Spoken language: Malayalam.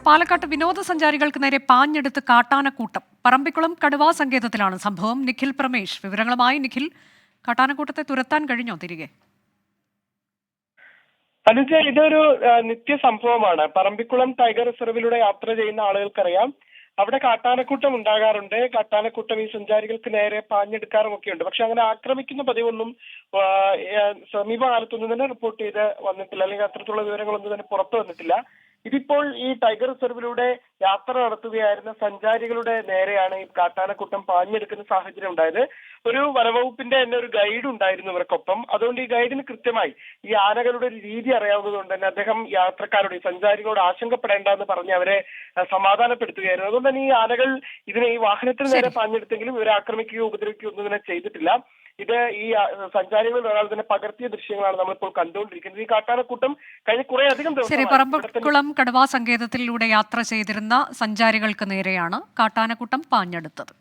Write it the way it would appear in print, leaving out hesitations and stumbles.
പാലക്കാട്ട് വിനോദസഞ്ചാരികൾക്ക് നേരെ പാഞ്ഞെടുത്ത് കാട്ടാനക്കൂട്ടം. പറമ്പിക്കുളം കടുവാ സങ്കേതത്തിലാണ് സംഭവം. നിഖിൽ പ്രമേഷ് വിവരങ്ങളുമായി. നിഖിൽ, കാട്ടാനക്കൂട്ടത്തെ തുരത്താൻ കഴിഞ്ഞോ തിരികെ? അനുജ, ഇതൊരു നിത്യ സംഭവമാണ്. പറമ്പിക്കുളം ടൈഗർ റിസർവിലൂടെ യാത്ര ചെയ്യുന്ന ആളുകൾക്കറിയാം, അവിടെ കാട്ടാനക്കൂട്ടം ഉണ്ടാകാറുണ്ട്. കാട്ടാനക്കൂട്ടം ഈ സഞ്ചാരികൾക്ക് നേരെ പാഞ്ഞെടുക്കാറുമൊക്കെ ഉണ്ട്. പക്ഷെ അങ്ങനെ ആക്രമിക്കുന്ന പതിവൊന്നും സമീപകാലത്തൊന്നും തന്നെ റിപ്പോർട്ട് ചെയ്ത് വന്നിട്ടില്ല, അല്ലെങ്കിൽ അത്തരത്തിലുള്ള വിവരങ്ങളൊന്നും തന്നെ പുറത്തു വന്നിട്ടില്ല. ഇതിപ്പോൾ ഈ ടൈഗർ റിസർവിലൂടെ യാത്ര നടത്തുകയായിരുന്ന സഞ്ചാരികളുടെ നേരെയാണ് ഈ കാട്ടാനക്കൂട്ടം പാഞ്ഞെടുക്കുന്ന സാഹചര്യം ഉണ്ടായത്. ഒരു വനവകുപ്പിന്റെ തന്നെ ഒരു ഗൈഡ് ഉണ്ടായിരുന്നു ഇവർക്കൊപ്പം. അതുകൊണ്ട് ഈ ഗൈഡിന് കൃത്യമായി ഈ ആനകളുടെ ഒരു രീതി അറിയാവുന്നതുകൊണ്ട് തന്നെ അദ്ദേഹം യാത്രക്കാരോട്, ഈ സഞ്ചാരികളോട് ആശങ്കപ്പെടേണ്ടെന്ന് പറഞ്ഞ് അവരെ സമാധാനപ്പെടുത്തുകയായിരുന്നു. അതുകൊണ്ട് തന്നെ ഈ ആനകൾ ഈ വാഹനത്തിന് നേരെ പാഞ്ഞെടുത്തെങ്കിലും ഇവരെ ആക്രമിക്കുകയോ ഉപദ്രവിക്കുകയോ ഒന്നും തന്നെ ചെയ്തിട്ടില്ല. ഇത് ഈ സഞ്ചാരികളിൽ ഒരാൾ തന്നെ പകർത്തിയ ദൃശ്യങ്ങളാണ് നമ്മളിപ്പോൾ കണ്ടുകൊണ്ടിരിക്കുന്നത്. ഈ കാട്ടാനക്കൂട്ടം കഴിഞ്ഞ കുറെ അധികം ദിവസം പറമ്പിക്കുളം കടുവാ സങ്കേതത്തിലൂടെ യാത്ര ചെയ്തിരുന്ന സഞ്ചാരികൾക്ക് നേരെയാണ് കാട്ടാനക്കൂട്ടം പാഞ്ഞെടുത്തത്.